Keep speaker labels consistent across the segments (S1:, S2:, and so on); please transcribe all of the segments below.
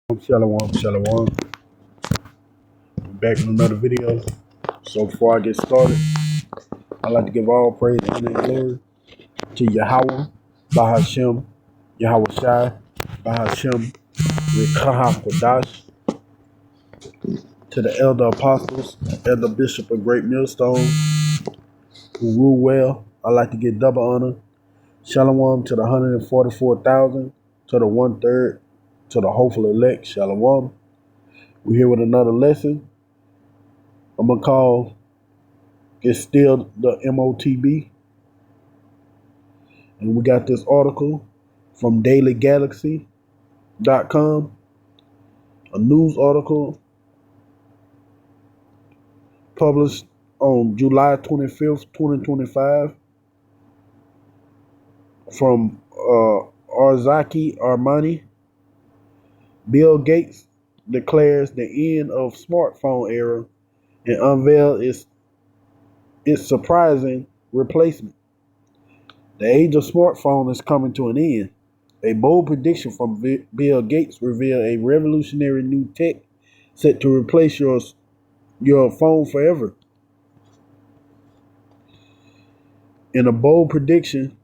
S1: Shalom, shalom. We're back with another video. So before I get started, I'd like to give all praise, honor, and glory to Yahweh, Bahashem, Yahweh Shai, Bahashem, Rekaha Kodash, to the elder apostles, elder bishop of Great Millstone, who rule well. I'd like to give double honor. Shalom to the 144,000, to the 1/3, to the hopeful elect. Shalom. We're here with another lesson. I'm going to call it's still the M.O.T.B. And we got this article from dailygalaxy.com, a news article published on July 25th, 2025 from Arzaki Armani. Bill Gates declares the end of smartphone era and unveils its surprising replacement. The age of smartphone is coming to an end. A bold prediction from Bill Gates revealed a revolutionary new tech set to replace your phone forever. In a bold prediction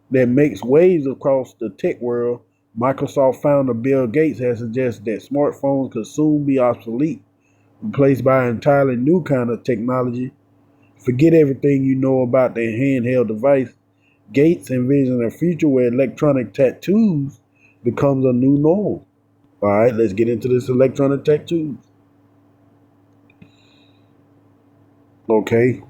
S1: that makes waves across the tech world, Microsoft founder Bill Gates has suggested that smartphones could soon be obsolete, replaced by an entirely new kind of technology. Forget everything you know about the handheld device. Gates envisions a future where electronic tattoos becomes a new norm. All right, let's get into this electronic tattoos. Okay,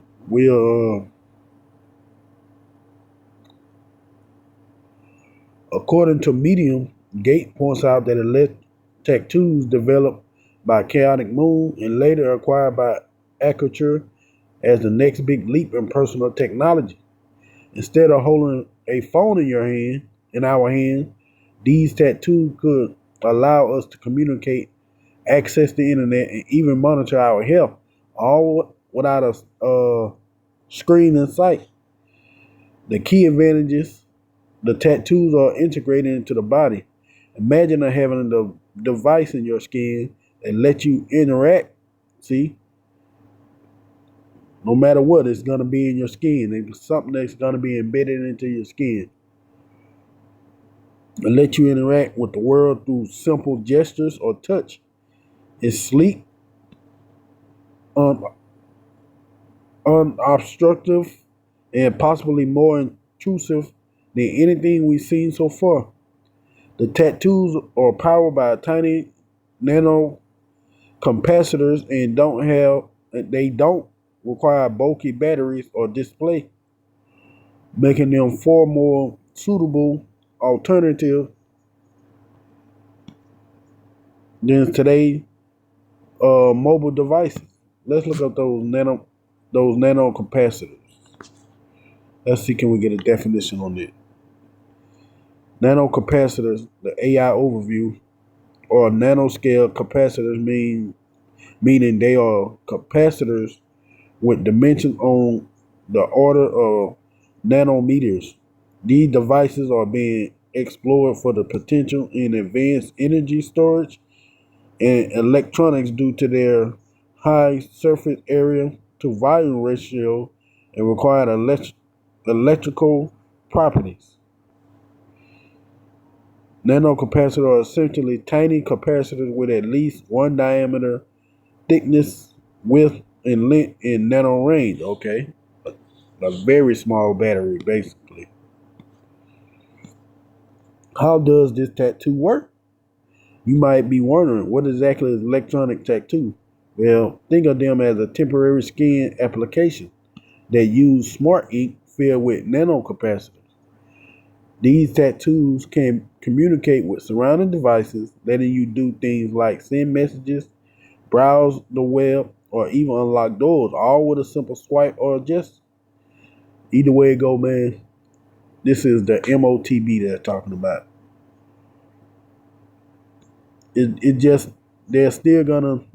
S1: according to Medium, Gates points out that tattoos developed by Chaotic Moon and later acquired by Aperture as the next big leap in personal technology. Instead of holding a phone in our hand, these tattoos could allow us to communicate, access the internet, and even monitor our health, all without a screen in sight. The key advantages: the tattoos are integrated into the body. Imagine having the device in your skin and let you interact. See, no matter what, it's gonna be in your skin. It's something that's gonna be embedded into your skin and let you interact with the world through simple gestures or touch. It's sleek, un- unobstructive, and possibly more intrusive than anything we've seen so far. The tattoos are powered by tiny nano capacitors and they don't require bulky batteries or display, making them far more suitable alternative than today's mobile devices. Let's look up those nano capacitors. Let's see, can we get a definition on it? Nano capacitors, the AI overview, or nanoscale capacitors meaning they are capacitors with dimensions on the order of nanometers. These devices are being explored for the potential in advanced energy storage and electronics due to their high surface area to volume ratio and required electrical properties. Nanocapacitors are essentially tiny capacitors with at least one diameter, thickness, width, and length in nano range. Okay, a very small battery, basically. How does this tattoo work? You might be wondering, what exactly is electronic tattoo? Well, think of them as a temporary skin application that use smart ink filled with nanocapacitors. These tattoos can communicate with surrounding devices, letting you do things like send messages, browse the web, or even unlock doors, all with a simple swipe or a gesture. Either way it go, man, this is the M.O.T.B they're talking about. It just, they're still gonna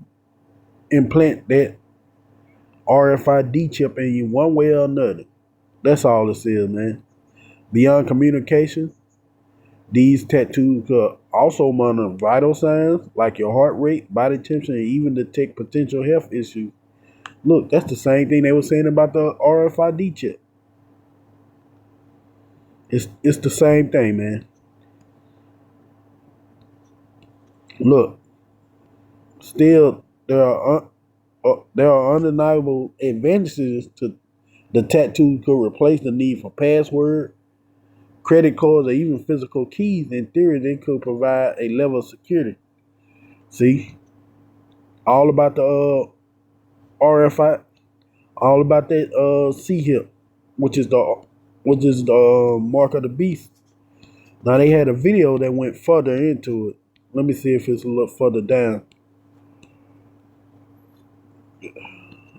S1: implant that RFID chip in you one way or another. That's all this is, man. Beyond communication, These tattoos could also monitor vital signs like your heart rate, body temperature, and even detect potential health issues. Look, that's the same thing they were saying about the RFID chip. It's the same thing, man. Look, still there are undeniable advantages to the tattoo. Could replace the need for password, credit cards, or even physical keys. In theory, they could provide a level of security. See, all about the RFI, all about that C hip, which is the mark of the beast. Now they had a video that went further into it. Let me see if it's a little further down.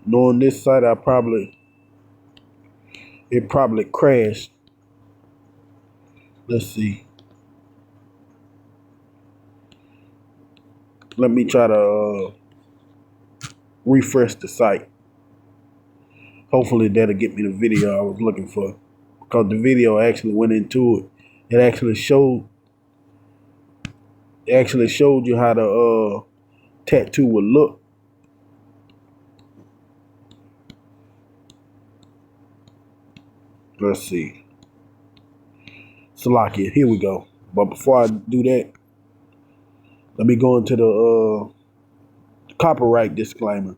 S1: Knowing this site, it probably crashed. Let's see. Let me try to refresh the site. Hopefully that'll get me the video I was looking for. Because the video actually went into it. It actually showed you how the tattoo would look. Let's see. Salakia, here we go. But before I do that, let me go into the copyright disclaimer.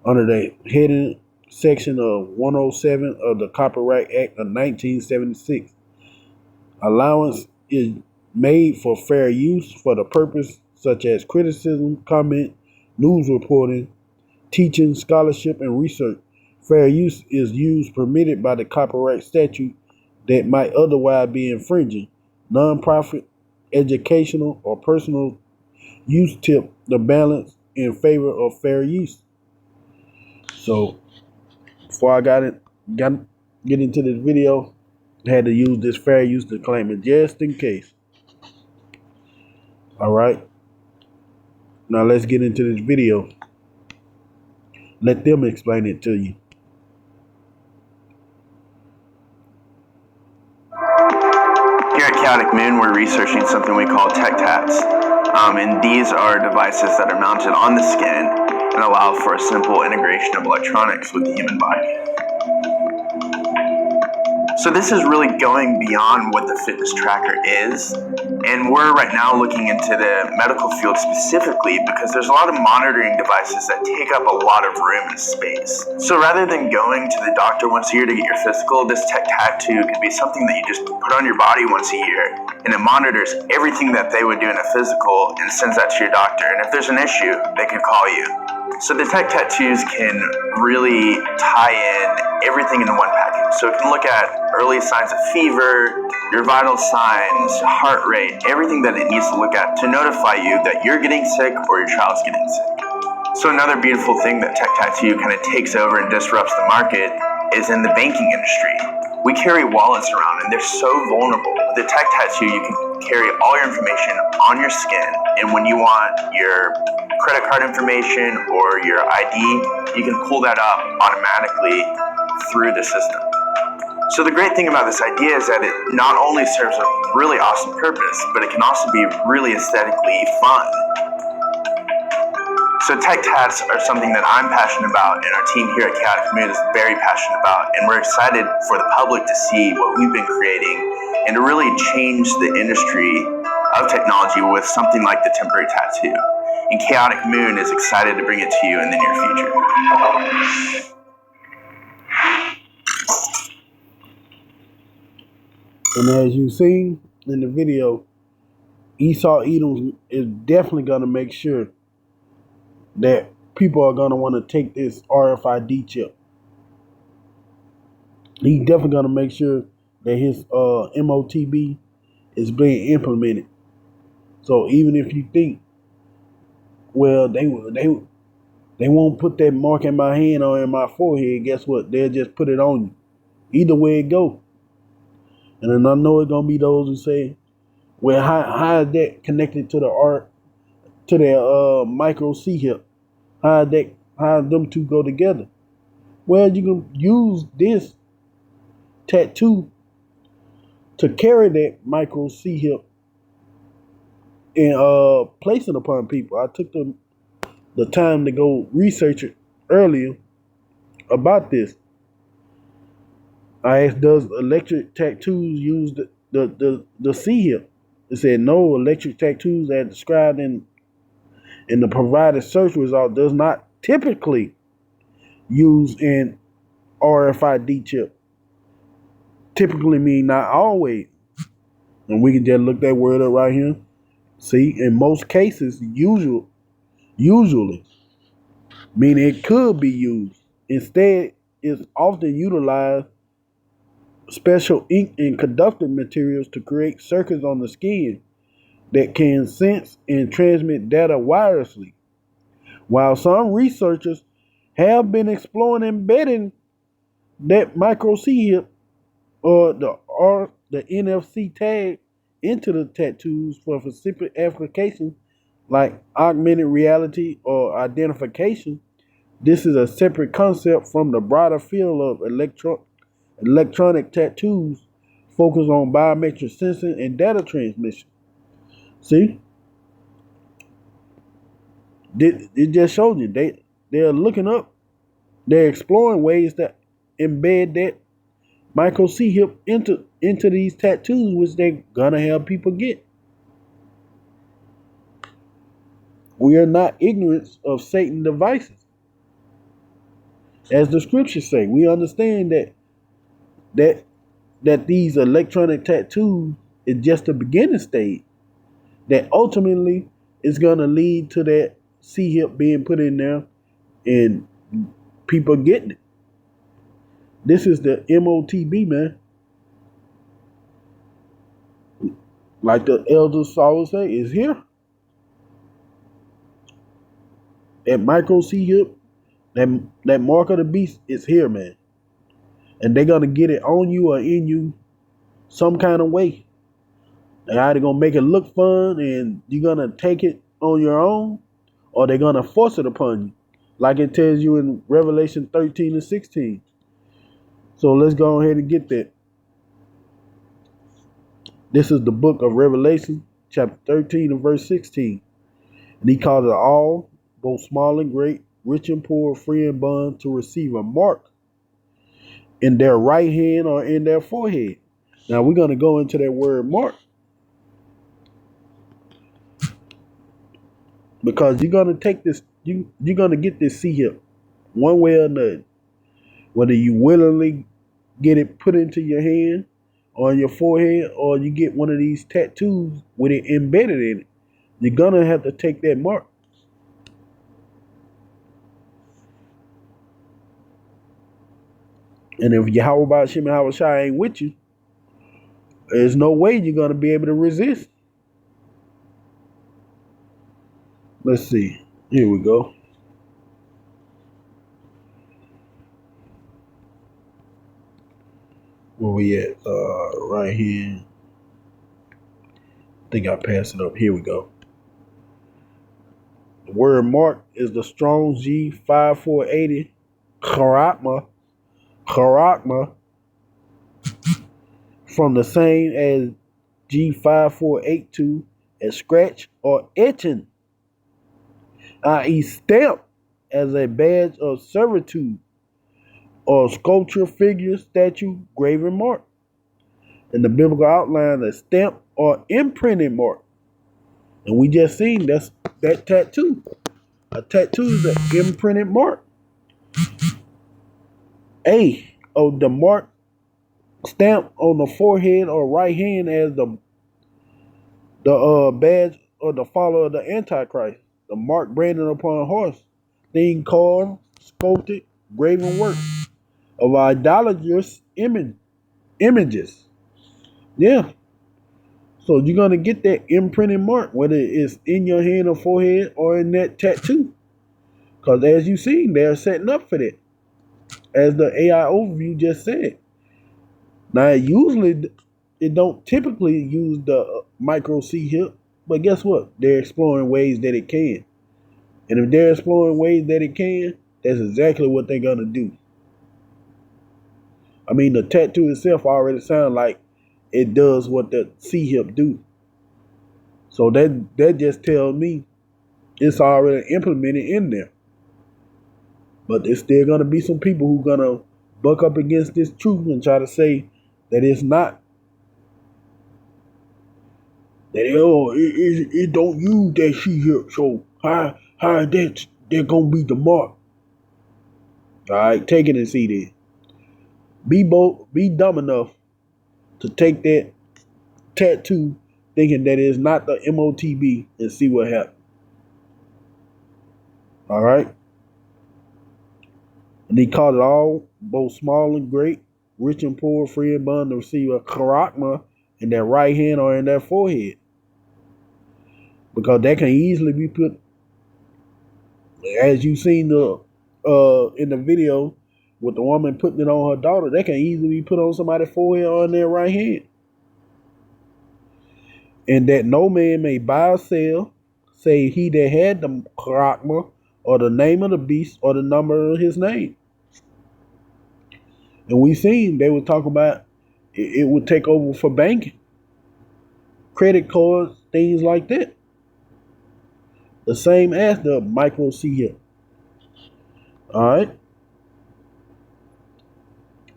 S1: Under the heading section of 107 of the Copyright Act of 1976, allowance is made for fair use for the purpose such as criticism, comment, news reporting, teaching, scholarship, and research. Fair use is used permitted by the copyright statute that might otherwise be infringing. Nonprofit, educational, or personal use tip the balance in favor of fair use. So before I get into this video, I had to use this fair use disclaimer just in case. All right. Now let's get into this video. Let them explain it to you.
S2: Here at Chaotic Moon, we're researching something we call tech tats. And these are devices that are mounted on the skin and allow for a simple integration of electronics with the human body. So this is really going beyond what the fitness tracker is, and we're right now looking into the medical field specifically because there's a lot of monitoring devices that take up a lot of room and space. So rather than going to the doctor once a year to get your physical, this tech tattoo could be something that you just put on your body once a year, and it monitors everything that they would do in a physical and sends that to your doctor. And if there's an issue, they could call you. So the tech tattoos can really tie in everything into one package. So it can look at early signs of fever, your vital signs, heart rate, everything that it needs to look at to notify you that you're getting sick or your child's getting sick. So another beautiful thing that tech tattoo kind of takes over and disrupts the market is in the banking industry. We carry wallets around and they're so vulnerable. With the tech tattoo, you can carry all your information on your skin, and when you want your credit card information or your ID, you can pull that up automatically through the system. So the great thing about this idea is that it not only serves a really awesome purpose, but it can also be really aesthetically fun. So tech tats are something that I'm passionate about, and our team here at Chaotic Moon is very passionate about, and we're excited for the public to see what we've been creating and to really change the industry of technology with something like the temporary tattoo. And Chaotic Moon is excited to bring it to you in the near future.
S1: And as you seen in the video, Esau Edom is definitely going to make sure that people are going to want to take this RFID chip. He's definitely going to make sure that his M.O.T.B is being implemented. So even if you think, well, they won't put that mark in my hand or in my forehead, guess what? They'll just put it on you. Either way it go. And then I know it's gonna be those who say, well, how is that connected to their micro C hip? How them two go together? Well, you can use this tattoo to carry that micro C hip and place it upon people. I took the time to go research it earlier about this. I asked, does electric tattoos use the C hip? It said no, electric tattoos as described in the provided search result does not typically use an RFID chip. Typically mean not always. And we can just look that word up right here. See, in most cases, usually, meaning it could be used. Instead, it's often utilized special ink and conductive materials to create circuits on the skin that can sense and transmit data wirelessly. While some researchers have been exploring embedding that micro C chip or the NFC tag into the tattoos for specific applications like augmented reality or identification, this is a separate concept from the broader field of electronic tattoos focused on biometric sensing and data transmission. See, it just showed you they're looking up, they're exploring ways to embed that micro C hip into these tattoos, which they're gonna have people get. We are not ignorant of Satan's devices, as the scriptures say. We understand that that these electronic tattoos is just the beginning stage. That ultimately is gonna lead to that C hip being put in there and people getting it. This is the M.O.T.B, man. Like the elders always say, is here. That micro C hip, that mark of the beast is here, man. And they're gonna get it on you or in you some kind of way. They're either gonna make it look fun and you're gonna take it on your own, or they're gonna force it upon you. Like it tells you in Revelation 13 and 16. So let's go ahead and get that. This is the book of Revelation, chapter 13 and verse 16. And he called it all, both small and great, rich and poor, free and bond, to receive a mark in their right hand or in their forehead. Now we're going to go into that word mark, because you're going to take this, you're going to get this C hip one way or another. Whether you willingly get it put into your hand or on your forehead, or you get one of these tattoos with it embedded in it, you're going to have to take that mark. And if Yahweh Shem and Shai ain't with you, there's no way you're going to be able to resist. Let's see. Here we go. Where we at? Right here. I think I passed it up. Here we go. The word mark is the Strong's G5480 Charakma, from the same as G5482 as scratch or etching, i.e. stamp as a badge of servitude or sculpture, figure, statue, graven mark. In the biblical outline, a stamp or imprinted mark. And we just seen that tattoo. A tattoo is an imprinted mark. The mark stamp on the forehead or right hand as the badge or the follower of the Antichrist. The mark branded upon a horse, thing carved, sculpted, graven work of idolatrous images. Yeah. So you're gonna get that imprinted mark, whether it's in your hand or forehead or in that tattoo. Because as you seen, they're setting up for that. As the AI overview just said. Now usually it don't typically use the micro C hip, but guess what? They're exploring ways that it can. And if they're exploring ways that it can, that's exactly what they're gonna do. I mean, the tattoo itself already sounds like it does what the C hip do. So that just tells me it's already implemented in there. But there's still gonna be some people who gonna buck up against this truth and try to say that it's not. That it don't use that C hip. So how is that gonna be the mark? All right, take it and see then. Be dumb enough to take that tattoo thinking that it's not the M.O.T.B and see what happens. All right? And he called it all, both small and great, rich and poor, free and bond, to receive a charachma in their right hand or in their forehead. Because that can easily be put, as you seen in the video with the woman putting it on her daughter, that can easily be put on somebody's forehead or in their right hand. And that no man may buy or sell, save he that had the charachma, or the name of the beast, or the number of his name. And we seen they were talking about it would take over for banking, credit cards, things like that. The same as the micro C here. All right.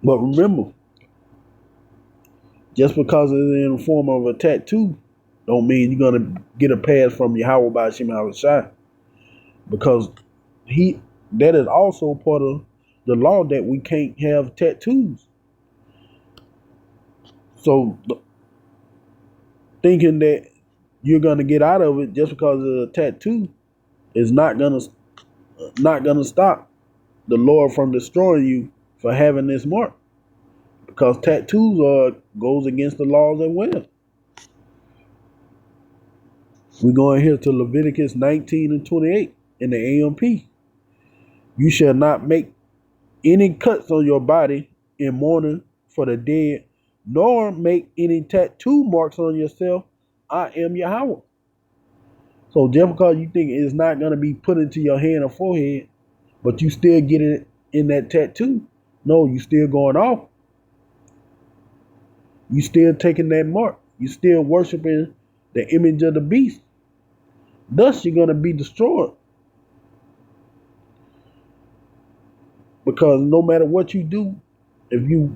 S1: But remember, just because it's in the form of a tattoo, don't mean you're gonna get a pass from Yahweh by Shem Shai. Because that is also part of the law that we can't have tattoos. So thinking that you're gonna get out of it just because of a tattoo is not gonna stop the Lord from destroying you for having this mark. Because tattoos goes against the laws as well. We're going here to Leviticus 19 and 28 in the AMP. You shall not make any cuts on your body in mourning for the dead, nor make any tattoo marks on yourself. I am Yahweh. So just because you think it's not going to be put into your hand or forehead, but you still get it in that tattoo, no, you still going off. You still taking that mark. You still worshiping the image of the beast. Thus, you're going to be destroyed. Because no matter what you do, if you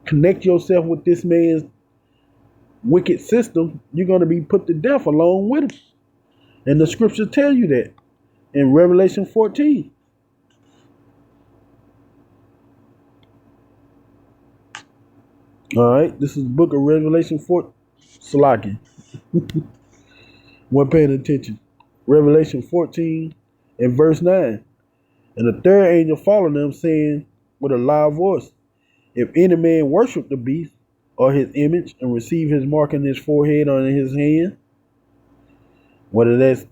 S1: connect yourself with this man's wicked system, you're going to be put to death along with him. And the scriptures tell you that in Revelation 14. All right, this is the book of Revelation 4. Salaki. We're paying attention. Revelation 14 and verse 9. And the third angel followed them, saying with a loud voice, if any man worship the beast or his image and receive his mark in his forehead or in his hand, whether it's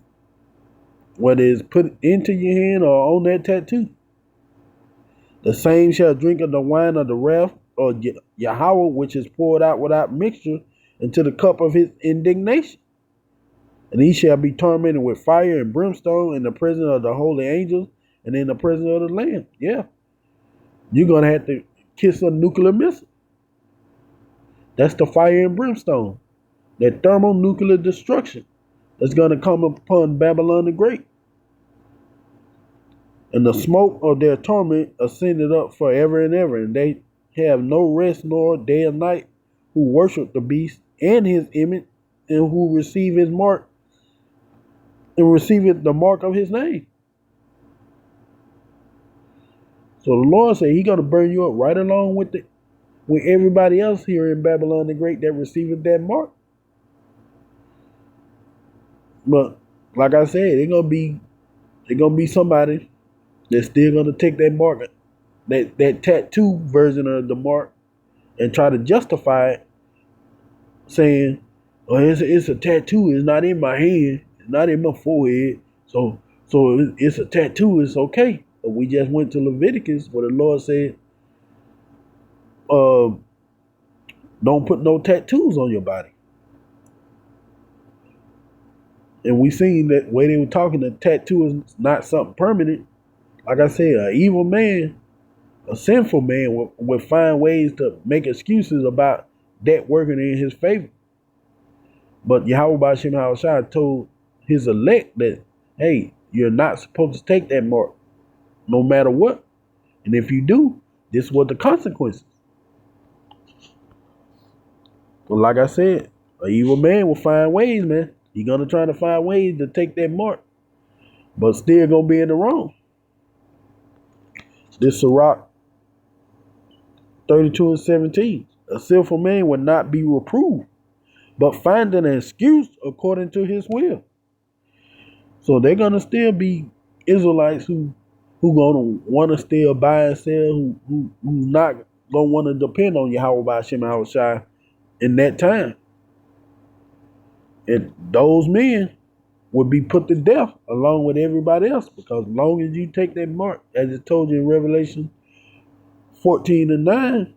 S1: put into your hand or on that tattoo, the same shall drink of the wine of the wrath or Yahweh, which is poured out without mixture into the cup of his indignation. And he shall be tormented with fire and brimstone in the presence of the holy angels and in the presence of the Lamb. Yeah. You're going to have to kiss a nuclear missile. That's the fire and brimstone. That thermonuclear destruction that's going to come upon Babylon the Great. And the smoke of their torment ascended up forever and ever. And they have no rest nor day or night who worship the beast and his image and who receive his mark and receive the mark of his name. So the Lord said he's going to burn you up right along with everybody else here in Babylon the Great that received that mark. But like I said, they're gonna be somebody that's still gonna take that mark, that tattoo version of the mark, and try to justify it, saying, "Oh, it's a tattoo. It's not in my hand. It's not in my forehead. So it's a tattoo. It's okay." But we just went to Leviticus where the Lord said, "Don't put no tattoos on your body." And we seen that way they were talking, the tattoo is not something permanent. Like I said, an evil man, a sinful man would find ways to make excuses about that working in his favor. But Yahweh Bashim Hawashai told his elect that, hey, you're not supposed to take that mark, no matter what. And if you do, this is what the consequences. But like I said, an evil man will find ways, man. He's gonna try to find ways to take that mark, but still gonna be in the wrong. This Sirach 32:17. A sinful man will not be reproved, but find an excuse according to his will. So they're gonna still be Israelites who gonna want to still buy and sell, who not gonna want to depend on Yahweh by Shem Shai in that time. And those men would be put to death along with everybody else, because as long as you take that mark, as it told you in Revelation 14:9,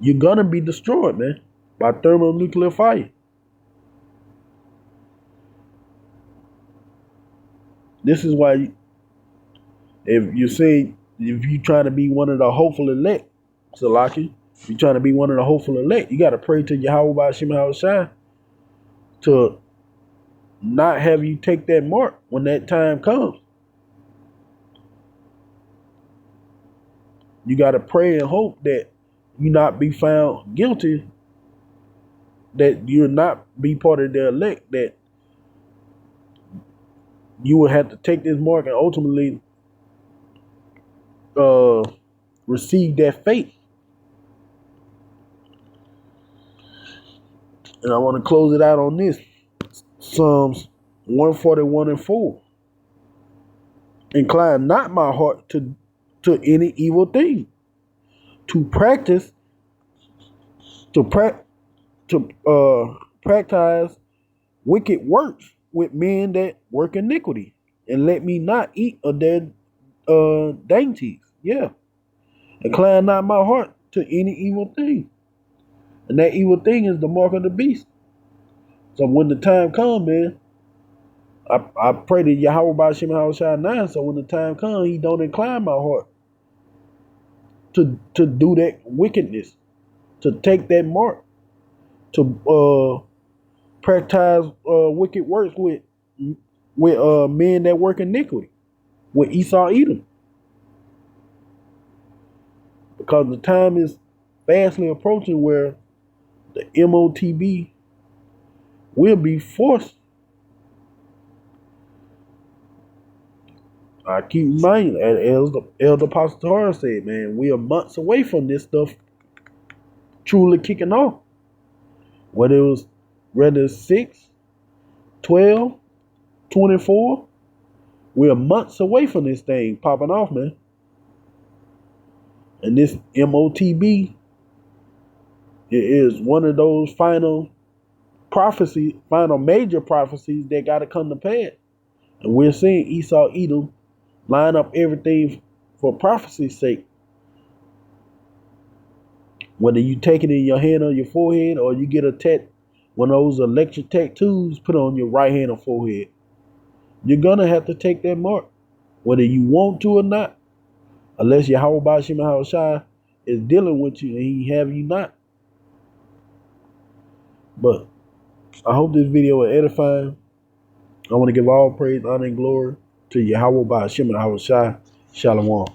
S1: you're gonna be destroyed, man, by thermonuclear fire. This is why, if you try to be one of the hopeful elect, Salaki, if you're trying to be one of the hopeful elect, you got to pray to Yahweh by Shem Shai to not have you take that mark when that time comes. You got to pray and hope that you not be found guilty, that you'll not be part of the elect, that you will have to take this mark and ultimately receive that fate. And I want to close it out on this. Psalms 141:4. Incline not my heart to any evil thing, to practice wicked works with men that work iniquity, and let me not eat of their dainties. Yeah. Incline not my heart to any evil thing. And that evil thing is the mark of the beast. So when the time comes, man, I pray to Yahweh by Shem Hawashai now, so when the time comes, he don't incline my heart to do that wickedness, to take that mark, to practice wicked works with men that work iniquity, with Esau Edom. Because the time is fastly approaching where the M.O.T.B will be forced. I keep reminding, as the Elder Apostle Torah said, man, we are months away from this stuff truly kicking off. Whether it's 6, 12, 24, we are months away from this thing popping off, man. And this M.O.T.B is one of those final major prophecies that got to come to pass. And we're seeing Esau Edom line up everything for prophecy's sake. Whether you take it in your hand or your forehead, or you get one of those electric tattoos put on your right hand or forehead, you're gonna have to take that mark, whether you want to or not, unless Yahweh Bashim Hawashai is dealing with you and he have you not. But I hope this video will edify. I want to give all praise, honor, and glory to Yahweh Bashim Hawashai. Shalom.